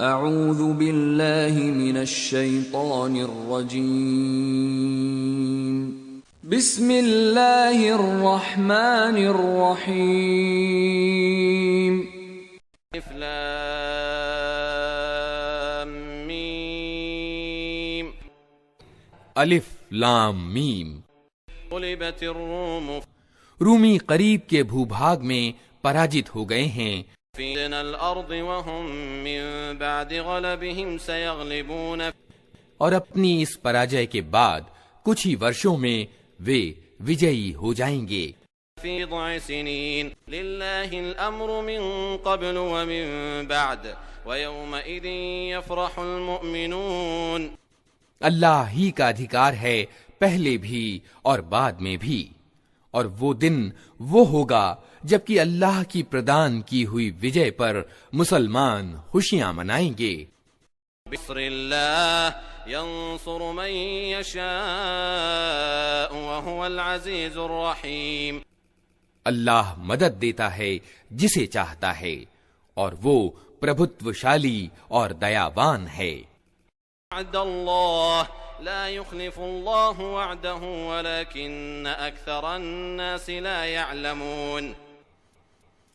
اعوذ باللہ من الشیطان الرجیم بسم اللہ الرحمن الرحیم الف لام میم الف لام میم غلبت الروم رومی قریب کے بھوبھاگ میں پراجت ہو گئے ہیں. فی ادنی الارض وهم من بعد غلبهم سيغلبون اور اپنی اس پراجے کے بعد کچھ ہی ورشوں میں وہ وجئی ہو جائیں گے. فی بضع سنین للہ الامر من قبل ومن بعد ویومئذ یفرح المؤمنون. اللہ ہی کا ادھیکار ہے پہلے بھی اور بعد میں بھی، اور وہ دن وہ ہوگا جبکہ اللہ کی پردان کی ہوئی وجے پر مسلمان خوشیاں منائیں گے. بنصر اللہ ينصر من يشاء وهو العزیز الرحیم. اللہ مدد دیتا ہے جسے چاہتا ہے اور وہ پربھتوشالی اور دیاوان ہے. وعد اللہ لا يخلف اللہ وعده ولكن اکثر الناس لا يعلمون.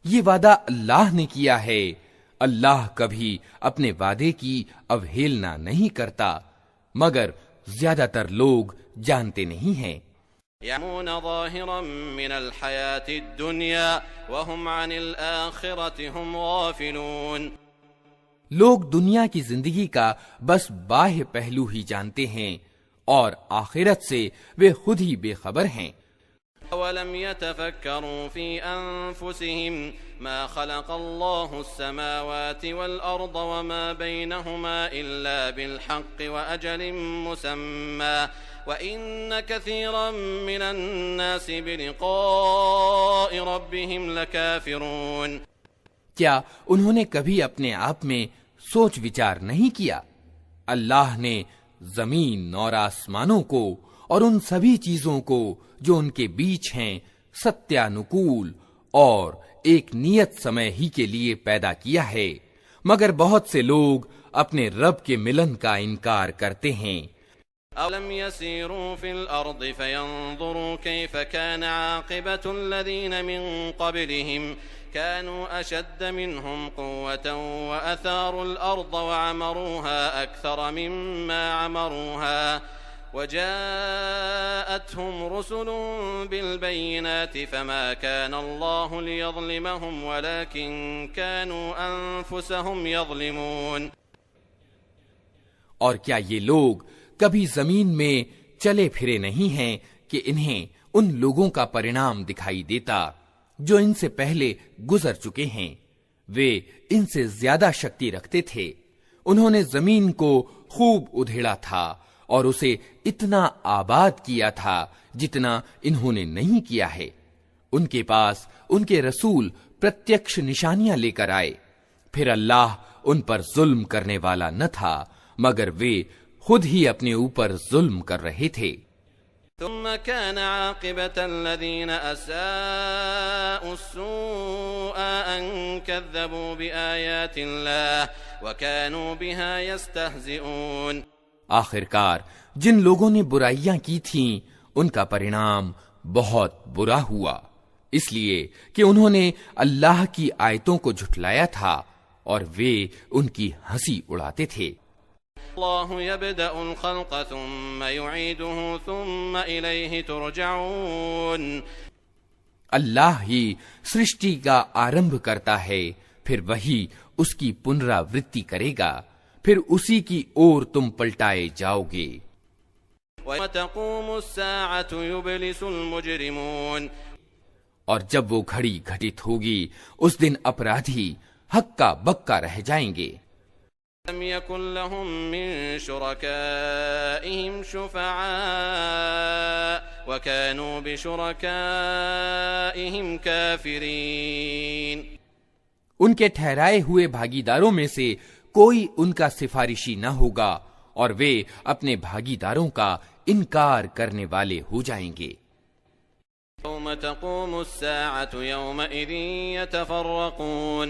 یہ وعدہ اللہ نے کیا ہے، اللہ کبھی اپنے وعدے کی اوہیلنا نہیں کرتا، مگر زیادہ تر لوگ جانتے نہیں ہیں. يعلمون ظاہرا من الحیاة الدنیا وهم عن الآخرة هم غافلون. لوگ دنیا کی زندگی کا بس باہر پہلو ہی جانتے ہیں اور آخرت سے وہ خود ہی بے خبر ہیں. ولم يتفكروا في أنفسهم ما خلق الله السماوات والأرض وما بينهما إلا بالحق وأجل مسمى وإن كثيرا من الناس بلقاء ربهم لكافرون. کیا انہوں نے کبھی اپنے آپ میں سوچ وچار نہیں کیا؟ اللہ نے زمین اور آسمانوں کو اور ان سبھی چیزوں کو جو ان کے بیچ ہیں ستیانکول اور ایک نیت سمے ہی کے لیے پیدا کیا ہے، مگر بہت سے لوگ اپنے رب کے ملن کا انکار کرتے ہیں. أَوْلَمْ يَسِيرُوا فِي الْأَرْضِ فَيَنْظُرُوا كَيْفَ كَانَ عَاقِبَةُ الَّذِينَ مِنْ قَبْلِهِمْ كَانُوا أَشَدَّ مِنْهُمْ قُوَّةً وَأَثَارُوا الْأَرْضَ وَعَمَرُوهَا أَكْثَرَ مِمَّا عَمَرُوهَا وَجَاءَتْهُمْ رُسُلٌ بِالْبَيِّنَاتِ فَمَا كَانَ اللَّهُ لِيَظْلِمَهُمْ وَلَكِنْ كَانُوا أَنفُسَهُمْ يَظْلِمُونَ. اور کیا یہ لوگ کبھی زمین میں چلے پھرے نہیں ہیں کہ انہیں ان لوگوں کا پرینام دکھائی دیتا جو ان سے پہلے گزر چکے ہیں؟ وہ ان سے زیادہ شکتی رکھتے تھے. انہوں نے زمین کو خوب ادھیڑا تھا اور اسے اتنا آباد کیا تھا جتنا انہوں نے نہیں کیا ہے. ان کے پاس ان کے رسول پرتیکش نشانیاں لے کر آئے، پھر اللہ ان پر ظلم کرنے والا نہ تھا مگر وہ خود ہی اپنے اوپر ظلم کر رہے تھے. ثم كان عاقبة الذين أساءوا السوء أن كذبوا بآيات الله وكانوا بها يستهزئون. آخر کار جن لوگوں نے برائیاں کی تھیں ان کا پرینام بہت برا ہوا، اس لیے کہ انہوں نے اللہ کی آیتوں کو جھٹلایا تھا اور وہ ان کی ہنسی اڑاتے تھے. اللہ يبدأ الخلق ثم يعيده ثم إليه ترجعون. اللہ ہی سرشٹی کا آرمبھ کرتا ہے، پھر وہی اس کی پنراورتی کرے گا، پھر اسی کی اور تم پلٹائے جاؤ گے. وَتَقُومُ السَّاعَةُ يُبْلِسُ الْمُجْرِمُونَ. اور جب وہ گھڑی گھٹت ہوگی اس دن اپرادھی ہکا بکا رہ جائیں گے. لم يكن لهم من شركائهم شفعاء وكانوا بشركائهم كافرين. ان کے ٹھہرائے ہوئے بھاگیداروں میں سے کوئی ان کا سفارشی نہ ہوگا اور وہ اپنے بھاگیداروں کا انکار کرنے والے ہو جائیں گے. يوم تقوم الساعة يومئذ يتفرقون.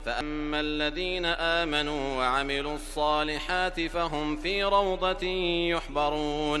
فأما الذين آمنوا وعملوا الصالحات فهم في روضة يحبرون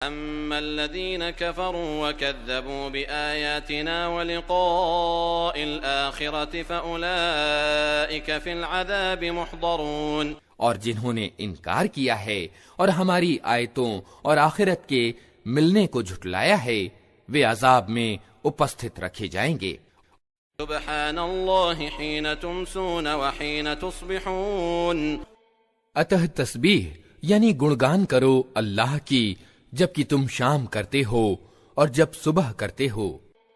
أما الذين كفروا وكذبوا بآياتنا ولقاء الآخرة فأولئك في العذاب محضرون اور جنہوں نے انکار کیا ہے اور ہماری آیتوں اور آخرت کے ملنے کو جھٹلایا ہے وہ عذاب میں اپستھت رکھے جائیں گے۔ سبحان اللہ حین تمسون وحین تصبحون اتہ تسبیح یعنی گنگان کرو اللہ کی جبکہ تم شام کرتے ہو اور جب صبح کرتے ہو۔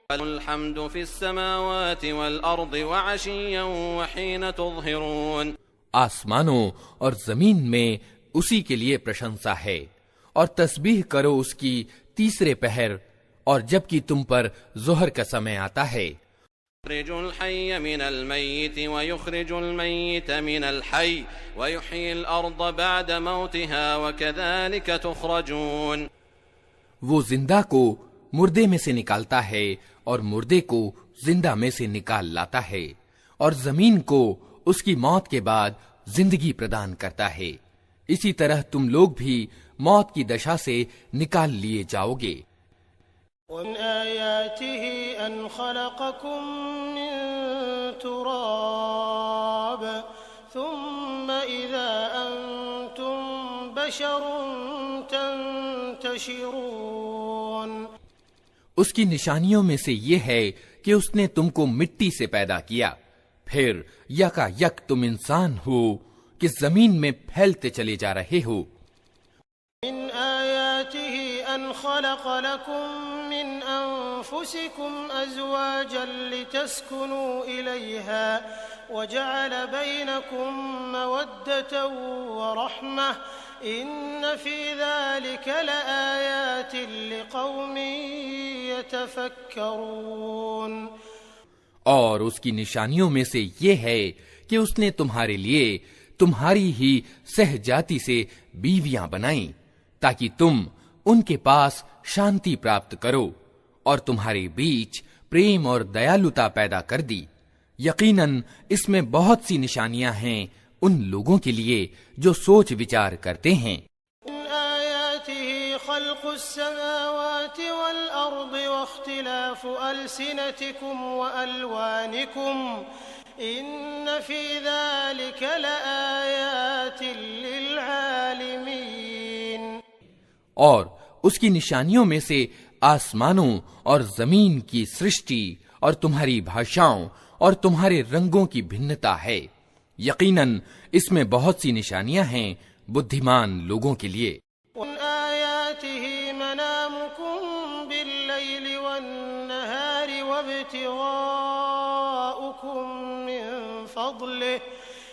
الحمد فی السماوات والارض وعشیا وحین تظہرون آسمانوں اور زمین میں اسی کے لیے پرشنسا ہے اور تسبیح کرو اس کی تیسرے پہر اور جبکہ تم پر ظہر کا سمے آتا ہے۔ يخرج الحي من الميت ويخرج الميت من الحي ويحيي الأرض بعد موتها وكذلك تخرجون وہ زندہ کو مردے میں سے نکالتا ہے اور مردے کو زندہ میں سے نکال لاتا ہے اور زمین کو اس کی موت کے بعد زندگی پردان کرتا ہے، اسی طرح تم لوگ بھی موت کی دشا سے نکال لیے جاؤ گے۔ وَمِنْ آيَاتِهِ أَنْ خَلَقَكُم مِّن تُرَابٍ ثُمَّ إِذَا أَنْتُمْ بَشَرٌ تَنْتَشِرُونَ اس کی نشانیوں میں سے یہ ہے کہ اس نے تم کو مٹی سے پیدا کیا، پھر یکا یک تم انسان ہو کہ زمین میں پھیلتے چلے جا رہے ہو۔ من آياته أن خلق لكم من أنفسكم أزواجا لتسكنوا إليها وجعل بينكم مودة ورحمة إن في ذلك لآيات لقوم يتفكرون اور اس کی نشانیوں میں سے یہ ہے کہ اس نے تمہارے لیے تمہاری ہی سہجاتی سے بیویاں بنائیں تاکہ تم ان کے پاس شانتی پراپت کرو اور تمہارے بیچ پریم اور دیالوتا پیدا کر دی۔ یقیناً اس میں بہت سی نشانیاں ہیں ان لوگوں کے لیے جو سوچ وچار کرتے ہیں۔ من آياته خلق السماوات والأرض واختلاف ألسنتكم وألوانكم إن في ذلك لآيات للعالمين اور اس کی نشانیوں میں سے آسمانوں اور زمین کی سرشٹی اور تمہاری بھاشاؤں اور تمہارے رنگوں کی بھنتا ہے، یقیناً اس میں بہت سی نشانیاں ہیں بدھیمان لوگوں کے لیے۔ وَمِنْ آيَاتِهِ مَنَامُكُمْ بِاللَّيْلِ وَالنَّهَارِ وَابْتِغَاؤُكُمْ مِنْ فَضْلِهِ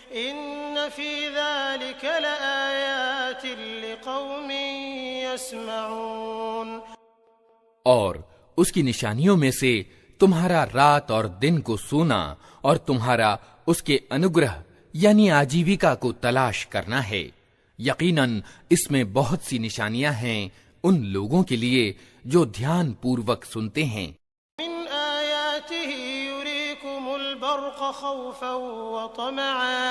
إِنَّ فِي ذَلِكَ لَآيَاتٍ لِقَوْمٍ يَسْمَعُونَ اور اس کی نشانیوں میں سے تمہارا رات اور دن کو سونا اور تمہارا اس کے انوگرہ یعنی آجیویکا کو تلاش کرنا ہے، یقیناً اس میں بہت سی نشانیاں ہیں ان لوگوں کے لیے جو دھیان پوروک سنتے ہیں۔ من آياته يريكم البرق خوفا وطمعا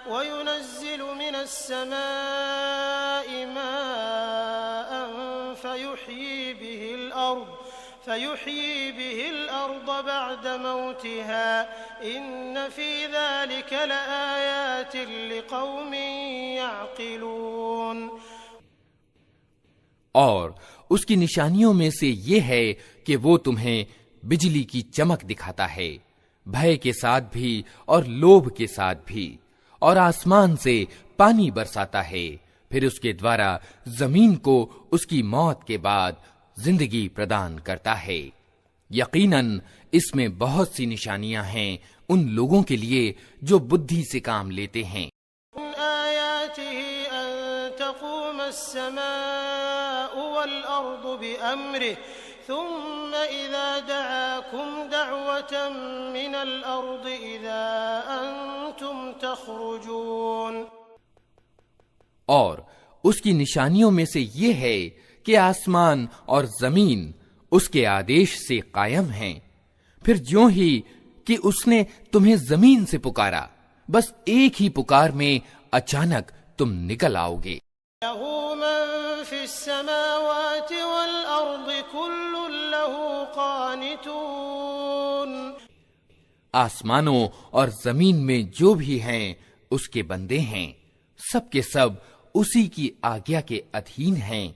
وينزل من السماء ماء فيحيي به الأرض بعد موتها إن في ذلك لآيات لقوم يعقلون اور اس کی نشانیوں میں سے یہ ہے کہ وہ تمہیں بجلی کی چمک دکھاتا ہے، بھے کے ساتھ بھی اور لوبھ کے ساتھ بھی، اور آسمان سے پانی برساتا ہے، پھر اس کے دوارا زمین کو اس کی موت کے بعد زندگی پردان کرتا ہے۔ یقیناً اس میں بہت سی نشانیاں ہیں ان لوگوں کے لیے جو بدھی سے کام لیتے ہیں۔ من آياته أن تقوم السماء والأرض بأمره ثم إذا دعاكم دعوة من الأرض إذا أنتم تخرجون. اور اس کی نشانیوں میں سے یہ ہے کہ آسمان اور زمین اس کے آدیش سے قائم ہیں. پھر جوں ہی کہ اس نے تمہیں زمین سے پکارا، بس ایک ہی پکار میں اچانک تم نکل آؤ گے. له من في السماوات والأرض كل له قانتون. آسمانوں اور زمین میں جو بھی ہیں اس کے بندے ہیں، سب کے سب اسی کی آگیا کے ادھین ہیں.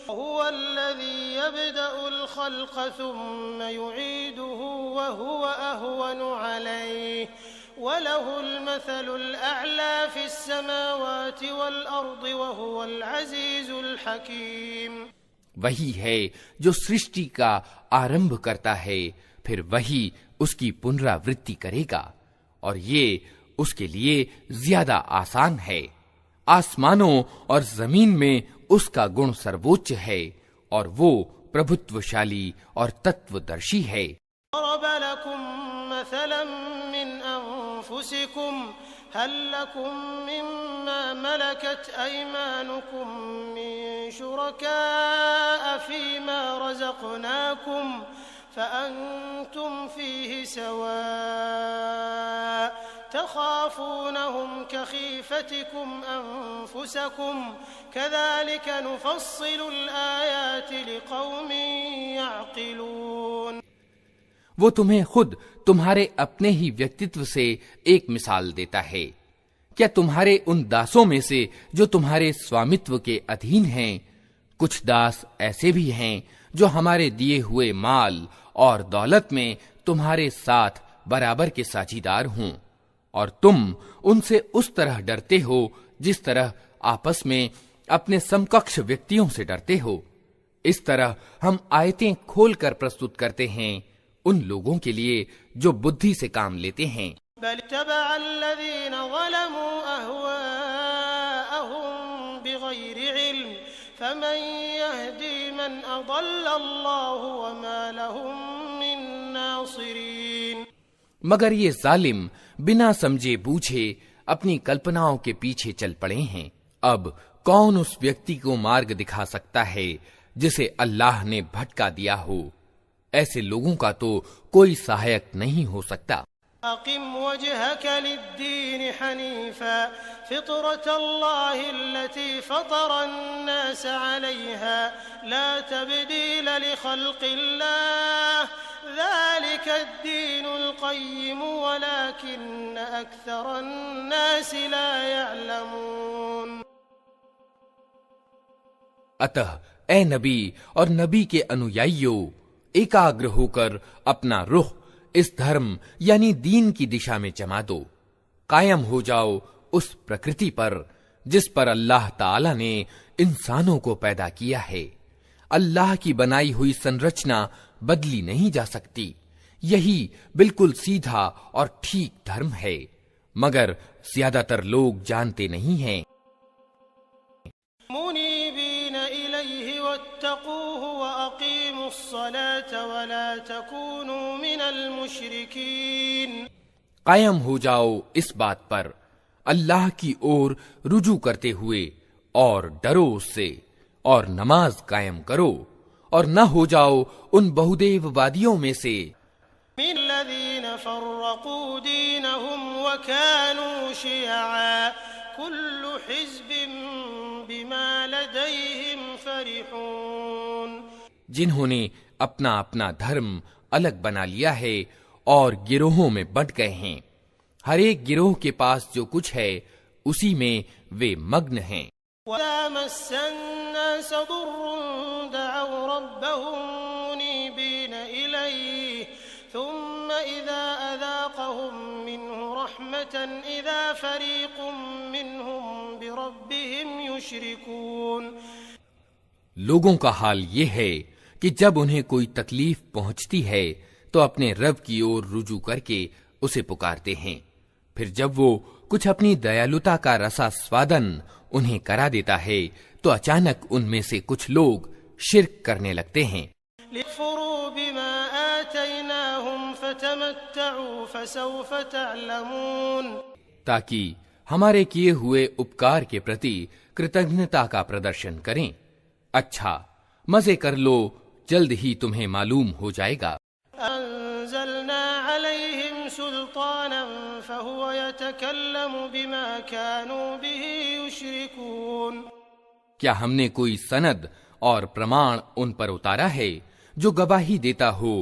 هو الذي يبدأ الخلق ثم يعيده وهو أهون عليه وله المثل الأعلى في السماوات والأرض وهو العزيز الحكيم. وہی ہے جو سرشٹی کا آرمبھ کرتا ہے، پھر وہی اس کی پنراورتی کرے گا، اور یہ اس کے لیے زیادہ آسان ہے. آسمانوں اور زمین میں اس کا گن سرووچ ہے، اور وہ پربھتوشالی اور تتودرشی ہے. ضرب لكم مثلا من أنفسكم هل لكم مما ملكت أيمانكم من شركاء فيما رزقناكم فأنتم فيه سواء تخافونهم كخيفتكم أنفسكم كذلك نفصل الآيات لقوم يعقلون. وہ تمہیں خود تمہارے اپنے ہی ویکتتو سے ایک مثال دیتا ہے. کیا تمہارے ان داسوں میں سے جو تمہارے سوامیتو کے ادھین ہیں، کچھ داس ایسے بھی ہیں جو ہمارے دیے ہوئے مال اور دولت میں تمہارے ساتھ برابر کے ساجھیدار ہوں، اور تم ان سے اس طرح ڈرتے ہو جس طرح آپس میں اپنے سمککش ویکتیوں سے ڈرتے ہو. اس طرح ہم آیتیں کھول کر پرستت کرتے ہیں ان لوگوں کے لیے جو بدھی سے کام لیتے ہیں. بل تبع الذين ظلموا أهواءهم بغير علم فمن يهدي من أضل الله وما لهم من ناصرين. مگر یہ ظالم بنا سمجھے بوجھے اپنی کلپناؤں کے پیچھے چل پڑے ہیں. اب کون اس ویکتی کو مارگ دکھا سکتا ہے جسے اللہ نے بھٹکا دیا ہو؟ ایسے لوگوں کا تو کوئی سہایک نہیں ہو سکتا. أقم وجهك للدين حنيفا فطرة الله التي فطر الناس عليها لا تبديل لخلق الله ذلك الدين القيم ولكن أكثر الناس لا يعلمون. اتہ اے نبی اور نبی کے انویائیوں، ایکاگر ہو کر اپنا رخ اس دھرم یعنی دین کی دشا میں جما دو. قائم ہو جاؤ اس پرکرتی پر جس پر اللہ تعالی نے انسانوں کو پیدا کیا ہے. اللہ کی بنائی ہوئی سنرچنا بدلی نہیں جا سکتی. یہی بالکل سیدھا اور ٹھیک دھرم ہے، مگر زیادہ تر لوگ جانتے نہیں ہیں. منيبين إليه واتقوه وأقيموا الصلاة ولا تكونوا من المشركين. قائم ہو جاؤ اس بات پر اللہ کی اور رجوع کرتے ہوئے، اور ڈرو اس سے، اور نماز قائم کرو، اور نہ ہو جاؤ ان بہودیو وادیوں میں سے من الذين فرقوا دينهم وكانوا شيعا كل حزب بما لديهم فرحون. جنہوں نے اپنا اپنا دھرم الگ بنا لیا ہے اور گروہوں میں بٹ گئے ہیں. ہر ایک گروہ کے پاس جو کچھ ہے اسی میں وہ مگن ہیں. وَإِذَا مَسَّ النَّاسَ ضُرٌّ دَعَوْا رَبَّهُم مُنِيبِينَ إِلَيْهِ ثُمَّ إِذَا أَذَاقَهُم مِّنْهُ رَحْمَةً إِذَا فَرِيقٌ مِّنْهُم بِرَبِّهِمْ يُشْرِكُونَ. لوگوں کا حال یہ ہے کہ جب انہیں کوئی تکلیف پہنچتی ہے تو اپنے رب کی اور رجوع کر کے اسے پکارتے ہیں. پھر جب وہ کچھ اپنی دیالوتا کا رسا سوادن انہیں کرا دیتا ہے تو اچانک ان میں سے کچھ لوگ شرک کرنے لگتے ہیں. لِيَكْفُرُوا فتمتعوا فسوف تعلمون. تاکہ ہمارے کیے ہوئے اپکار کے پرتی کೃತಜ್ಞتا کا پردرشن کریں. اچھا مزے کر لو، جلد ہی تمہیں معلوم ہو جائے گا. انزلنا عليهم سلطانا فهو يتكلم بما كانوا به يشركون. کیا ہم نے کوئی سند اور پرمان ان پر اتارا ہے جو گواہی دیتا ہو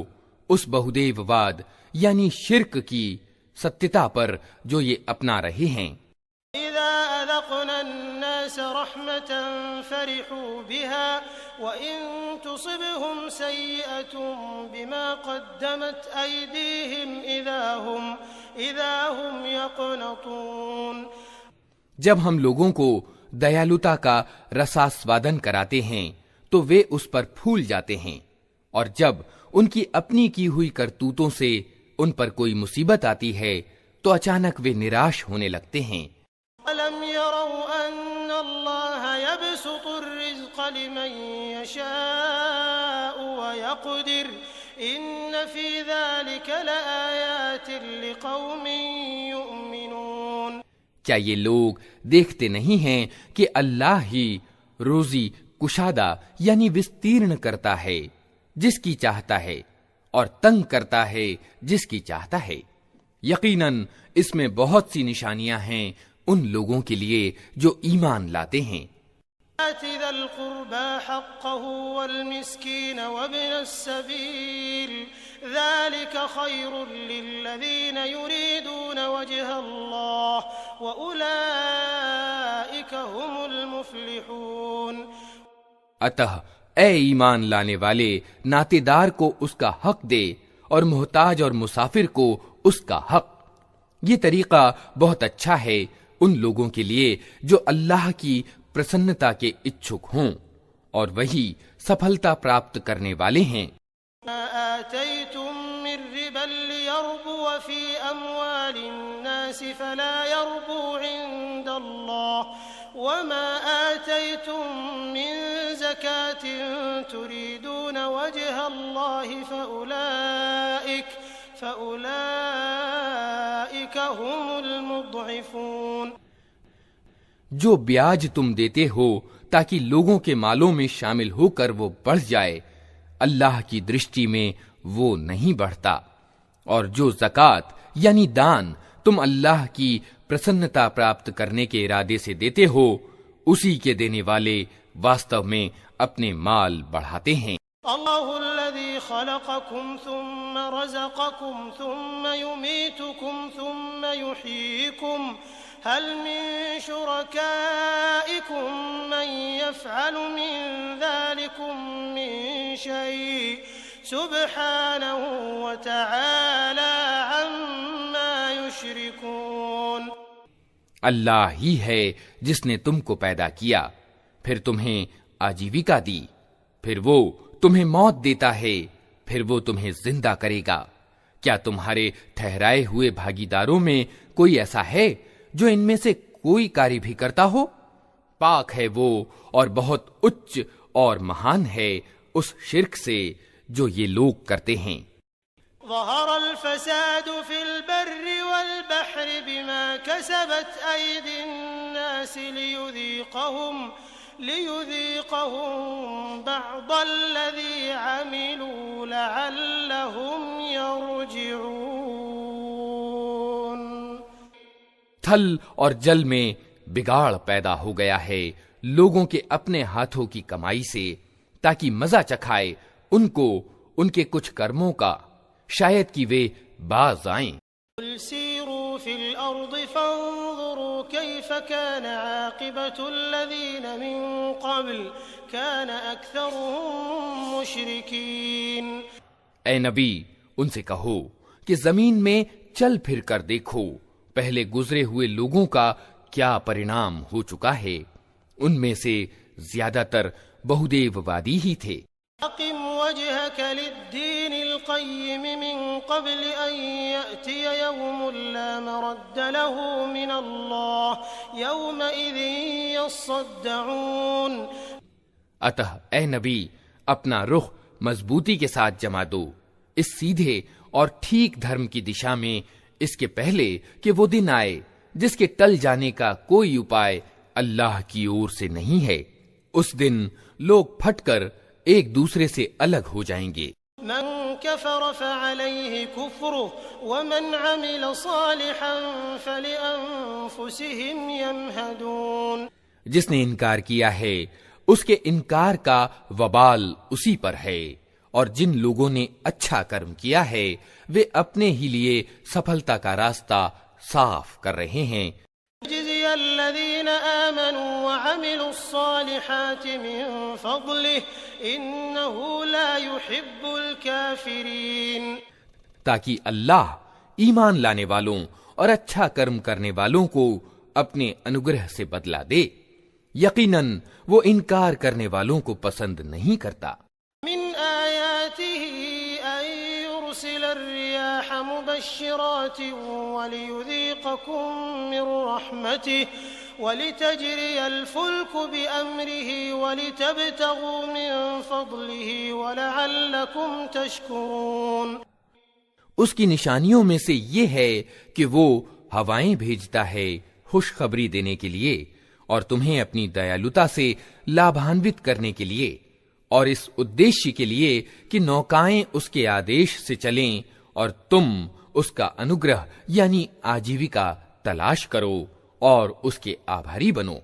اس بہودیو واد یعنی شرک کی ستیتا پر جو یہ اپنا رہے ہیں؟ اذا اذقنا الناس رحمة فرحوا بها وان تصبهم سيئة بما قدمت ايديهم اذا هم يقنطون. جب ہم لوگوں کو دیالوتا کا رساسوادن کراتے ہیں تو وہ اس پر پھول جاتے ہیں، اور جب ان کی اپنی کی ہوئی کرتوتوں سے ان پر کوئی مصیبت آتی ہے تو اچانک وہ نراش ہونے لگتے ہیں. أَلَمْ يَرَوْا أَنَّ اللَّهَ يَبْسُطُ الرِّزْقَ لِمَن يَشَاءُ وَيَقْدِرُ إِنَّ فِي ذَلِكَ لَآيَاتٍ لِقَوْمٍ يُؤْمِنُونَ. کیا یہ لوگ دیکھتے نہیں ہیں کہ اللہ ہی روزی کشادہ یعنی وستیرن کرتا ہے جس کی چاہتا ہے اور تنگ کرتا ہے جس کی چاہتا ہے؟ یقیناً اس میں بہت سی نشانیاں ہیں ان لوگوں کے لیے جو ایمان لاتے ہیں. آتِ ذَا الْقُرْبَى حَقَّهُ وَالْمِسْكِينَ وَابْنَ السَّبِيلِ ذَلِكَ خَيْرٌ لِّلَّذِينَ يُرِيدُونَ وَجْهَ اللَّهِ وَأُولَئِكَ هُمُ الْمُفْلِحُونَ. اتہ اے ایمان لانے والے، ناطے دار کو اس کا حق دے اور محتاج اور مسافر کو اس کا حق. یہ طریقہ بہت اچھا ہے ان لوگوں کے لیے جو اللہ کی پرسنتا کے اچھک ہوں، اور وہی سفلتا پراپت کرنے والے ہیں. ما آتيتم من ربا ليربو في أموال الناس فلا يربو عند الله وما آتيتم من زكاة تريدون وجه الله فأولئك هم المضعفون. جو بیاج تم دیتے ہو تاکہ لوگوں کے مالوں میں شامل ہو کر وہ بڑھ جائے، اللہ کی درشٹی میں وہ نہیں بڑھتا. اور جو زکوٰۃ یعنی دان تم اللہ کی پرسنتا پراپت کرنے کے ارادے سے دیتے ہو، اسی کے دینے والے واستو میں اپنے مال بڑھاتے ہیں. اللہ الذي خلقكم ثم رزقكم ثم يميتكم ثم يحييكم هل من شركائكم من يفعل من ذلكم من شيء سبحانه وتعالى عما يشركون. اللہ ہی ہے جس نے تم کو پیدا کیا، پھر تمہیں آجیویکا دی، پھر وہ تمہیں موت دیتا ہے، پھر وہ تمہیں زندہ کرے گا. کیا تمہارے ٹھہرائے ہوئے بھاگیداروں میں کوئی ایسا ہے جو ان میں سے کوئی کاری بھی کرتا ہو؟ پاک ہے وہ اور بہت اچ اور مہان ہے اس شرک سے جو یہ لوگ کرتے ہیں. ظهر الفساد في البر والبحر بما كسبت أيدي الناس ليذيقهم بعض الذي عملوا لعلهم يرجعون. تھل اور جل میں بگاڑ پیدا ہو گیا ہے لوگوں کے اپنے ہاتھوں کی کمائی سے، تاکہ مزہ چکھائے ان کو ان کے کچھ کرموں کا، شاید کہ وہ باز آئیں. قل سیروا فی الارض فانظروا کیف کان عاقبۃ الذین من قبل کان اکثرهم مشرکین. اے نبی ان سے کہو کہ زمین میں چل پھر کر دیکھو پہلے گزرے ہوئے لوگوں کا کیا پرینام ہو چکا ہے، ان میں سے زیادہ تر بہودیو وادی ہی تھے. اقم وجهك للدين القيم من قبل ان يأتي يوم لا مرد له من الله يومئذ يصدعون. اتہ اے نبی اپنا رخ مضبوطی کے ساتھ جما دو اس سیدھے اور ٹھیک دھرم کی دشا میں اس کے پہلے کہ وہ دن آئے جس کے ٹل جانے کا کوئی اپائے اللہ کی اور سے نہیں ہے۔ اس دن لوگ پھٹ کر ایک دوسرے سے الگ ہو جائیں گے۔ من كفر فعليه كفره ومن عمل صالحا فلأنفسهم يمهدون۔ جس نے انکار کیا ہے اس کے انکار کا وبال اسی پر ہے، اور جن لوگوں نے اچھا کرم کیا ہے وہ اپنے ہی لیے سفلتا کا راستہ صاف کر رہے ہیں۔ جزي الذين آمنوا وعملوا الصالحات من فضله إنه لا يحب الكافرين، تاکہ اللہ ایمان لانے والوں اور اچھا کرم کرنے والوں کو اپنے انگرہ سے بدلہ دے، یقیناً وہ انکار کرنے والوں کو پسند نہیں کرتا۔ من آياته أن يرسل الرياح مبشرات وليذيقكم من رحمته ولتجري الفلك بأمره ولتبتغوا من فضله ولعلكم تشكرون۔ اس کی نشانیوں میں سے یہ ہے کہ وہ ہوائیں بھیجتا ہے خوشخبری دینے کے لیے اور تمہیں اپنی دیالوتا سے لابھانوت کرنے کے لیے، اور اس ادیشی کے لیے کہ نوکائیں اس کے آدیش سے چلیں اور تم اس کا انگرہ یعنی آجیوکا تلاش کرو اور اس کے آبھاری بنو۔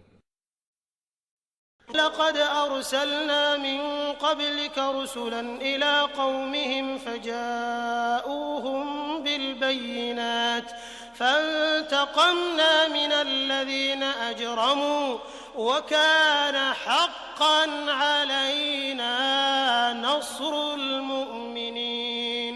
لقد أرسلنا من قبلك رسلا إلى قومهم فجاءوهم بالبينات فانتقمنا من الذين أجرموا وكان حقا علينا نصر المؤمنين۔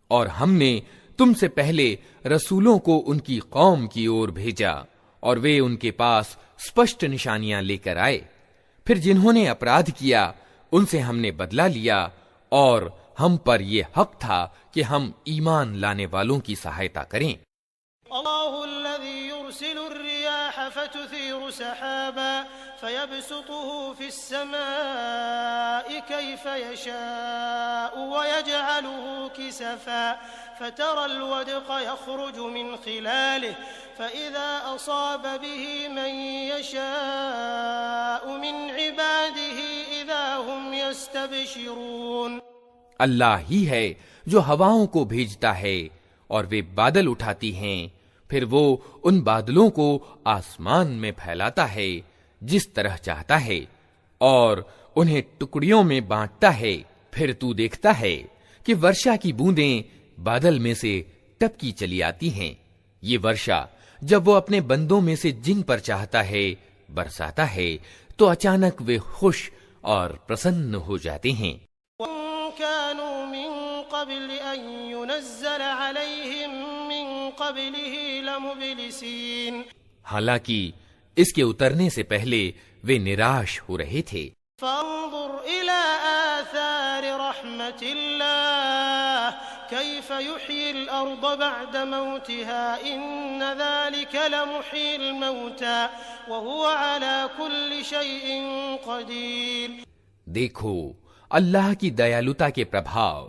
اور ہم نے تم سے پہلے رسولوں کو ان کی قوم کی اور بھیجا اور وہ ان کے پاس اسپشٹ نشانیاں لے کر آئے، پھر جنہوں نے اپرادھ کیا ان سے ہم نے بدلہ لیا، اور ہم پر یہ حق تھا کہ ہم ایمان لانے والوں کی سہایتا کریں۔ الله الذي يرسل الرياح فتثير سحابا فيبسطه في السماء كيف يشاء ويجعله كسفا فترى الودق يخرج من خلاله فإذا أصاب به من يشاء من عباده إذا هم يستبشرون۔ اللہ ہی ہے جو ہواؤں کو بھیجتا ہے اور وہ بادل اٹھاتی ہیں، پھر وہ ان بادلوں کو آسمان میں پھیلاتا ہے جس طرح چاہتا ہے اور انہیں ٹکڑیوں میں بانٹتا ہے، پھر تو دیکھتا ہے کہ ورشا کی بوندیں بادل میں سے ٹپکی چلی آتی ہیں۔ یہ ورشا جب وہ اپنے بندوں میں سے جن پر چاہتا ہے برساتا ہے تو اچانک وہ خوش اور پرسن ہو جاتے ہیں۔ كانوا من قبل أن ينزل عليهم من قبله لمبلسين، حالانکہ اس کے اترنے سے پہلے وہ نراش ہو رہے تھے۔ فانظر إلى آثار رحمة الله كيف يحيي الأرض بعد موتها إن ذلك لمحيي الموتى وهو على كل شيء قدير۔ دیکھو اللہ کی دیالوتا کے پربھاؤ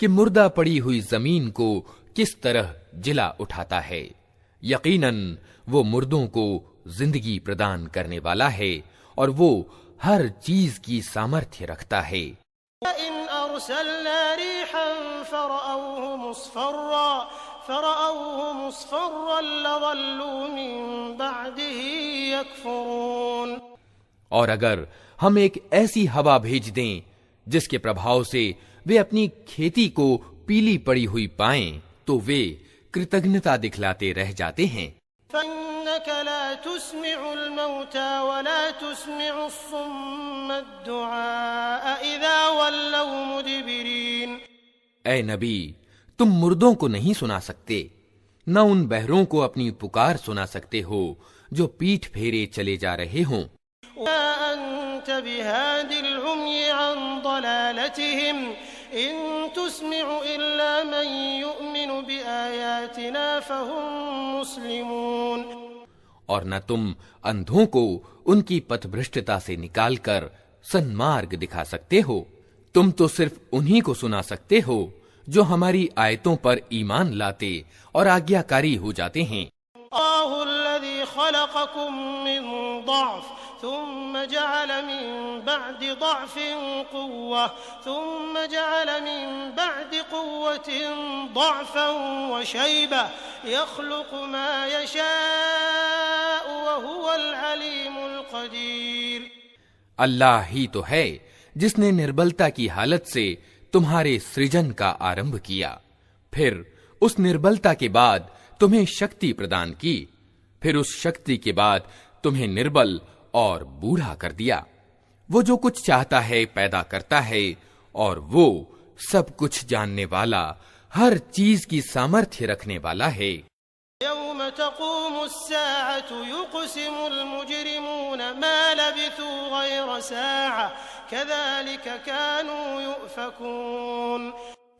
کہ مردہ پڑی ہوئی زمین کو کس طرح جلا اٹھاتا ہے، یقیناً وہ مردوں کو زندگی پردان کرنے والا ہے اور وہ ہر چیز کی سامرتھیہ رکھتا ہے۔ وَإِنْ أَرْسَلْنَا رِيحًا فَرَأَوْهُ مُصْفَرًّا لَظَلُّوا مِنْ بَعْدِهِ يَكْفُرُونَ۔ اور اگر ہم ایک ایسی ہوا بھیج دیں جس کے پربھاؤ سے وہ اپنی کھیتی کو پیلی پڑی ہوئی پائیں تو وہ کرتجنتا دکھلاتے رہ جاتے ہیں۔ فَإِنَّكَ لَا تُسْمِعُ الْمَوْتَى وَلَا تُسْمِعُ الصُّمَّ الدُّعَاءَ إِذَا وَلَّوْا مُدْبِرِينَ۔ اے نبی، تم مردوں کو نہیں سنا سکتے، نہ ان بہروں کو اپنی پکار سنا سکتے ہو جو پیٹھ پھیرے چلے جا رہے ہوں۔ وَمَا أَنْتَ بِهَادِ الْعُمْيِ عَنْ ضَلَالَتِهِمْ إِن تُسْمِعُ إِلَّا مَن يُؤْمِنُ بِآيَاتِنَا فَهُم مُسْلِمُونَ۔ اور نہ تم اندھوں کو ان کی پتھ بھرشٹتا سے نکال کر سنمارگ دکھا سکتے ہو، تم تو صرف انہی کو سنا سکتے ہو جو ہماری آیتوں پر ایمان لاتے اور آگیاکاری ہو جاتے ہیں۔ الله الذي خلقكم من ضعف ثم جعل من بعد ضعف قوة ثم جعل من بعد قوة ضعفا وشيبة يخلق ما يشاء وهو العليم القدير۔ اللہ ہی تو ہے جس نے نربلتا کی حالت سے تمہارے سرجن کا آرمبھ کیا، پھر اس نربلتا کے بعد تمہیں شکتی پردان کی، پھر اس شکتی کے بعد تمہیں نربل اور بوڑھا کر دیا۔ وہ جو کچھ چاہتا ہے پیدا کرتا ہے، اور وہ سب کچھ جاننے والا، ہر چیز کی سامرتھیہ رکھنے والا ہے۔ يوم تقوم الساعة يقسم المجرمون ما لبثوا غير ساعة كذلك كانوا يؤفكون۔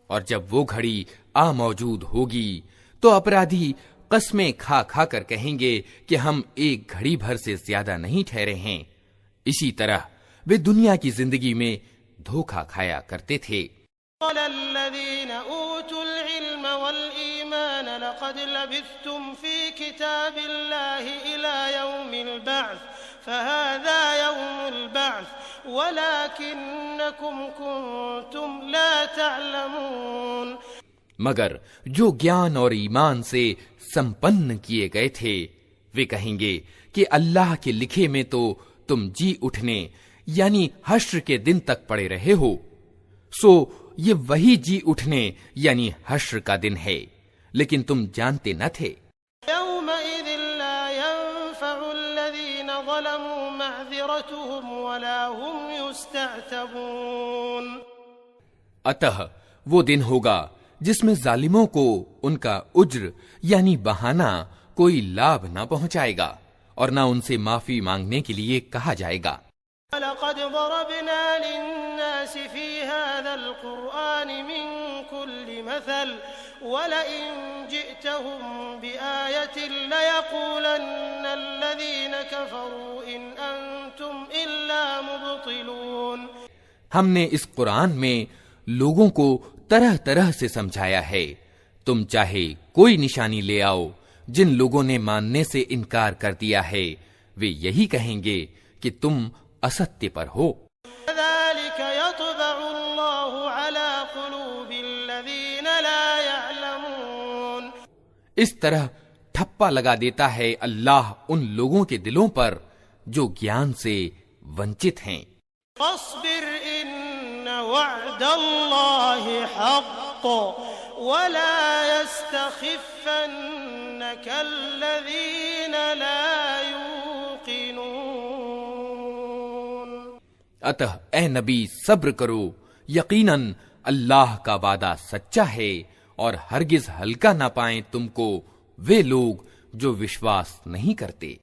اور جب وہ گھڑی آ موجود ہوگی تو اپرادھی قسمیں کھا کھا کر کہیں گے کہ ہم ایک گھڑی بھر سے زیادہ نہیں ٹھہرے ہیں۔ اسی طرح وہ دنیا کی زندگی میں دھوکہ کھایا کرتے تھے۔ قال الذين اوتوا العلم والایمان لقد لبثتم في كتاب الله الى يوم البعث فهذا يوم البعث ولكنكم كنتم لا تعلمون۔ مگر جو گیان اور ایمان سے سمپن کیے گئے تھے وہ کہیں گے کہ اللہ کے لکھے میں تو تم جی اٹھنے یعنی حشر کے دن تک پڑے رہے ہو، سو یہ وہی جی اٹھنے یعنی حشر کا دن ہے، لیکن تم جانتے نہ تھے۔ يومئذ لا ينفع الذين ظلموا معذرتهم ولا هم يستعتبون۔ اتہ وہ دن ہوگا جس میں ظالموں کو ان کا اجر یعنی بہانہ کوئی لابھ نہ پہنچائے گا اور نہ ان سے معافی مانگنے کے لیے کہا جائے گا۔ وَلَقَدْ ضَرَبْنَا لِلنَّاسِ فِي هَذَا الْقُرْآنِ مِنْ كُلِّ مَثَلٍ وَلَئِنْ جِئْتَهُمْ بِآيَةٍ لَيَقُولَنَّ الَّذِينَ كَفَرُوا إِنْ أَنْتُمْ إِلَّا مُبْطِلُونَ۔ ہم نے اس قرآن میں لوگوں کو طرح طرح سے سمجھایا ہے، تم چاہے کوئی نشانی لے آؤ، جن لوگوں نے ماننے سے انکار کر دیا ہے وہ یہی کہیں گے کہ تم اسطے پر ہو۔ كذلك يطبع الله على قلوب الذين لا يعلمون۔ اس طرح ٹھپا لگا دیتا ہے اللہ ان لوگوں کے دلوں پر جو گیان سے ونچت ہیں۔ فاصبر ان وعد الله حق ولا يستخفنك الذين لا يوقنون۔ اتہ اے نبی صبر کرو، یقیناً اللہ کا وعدہ سچا ہے اور ہرگز ہلکا نہ پائیں تم کو وہ لوگ جو وشواس نہیں کرتے۔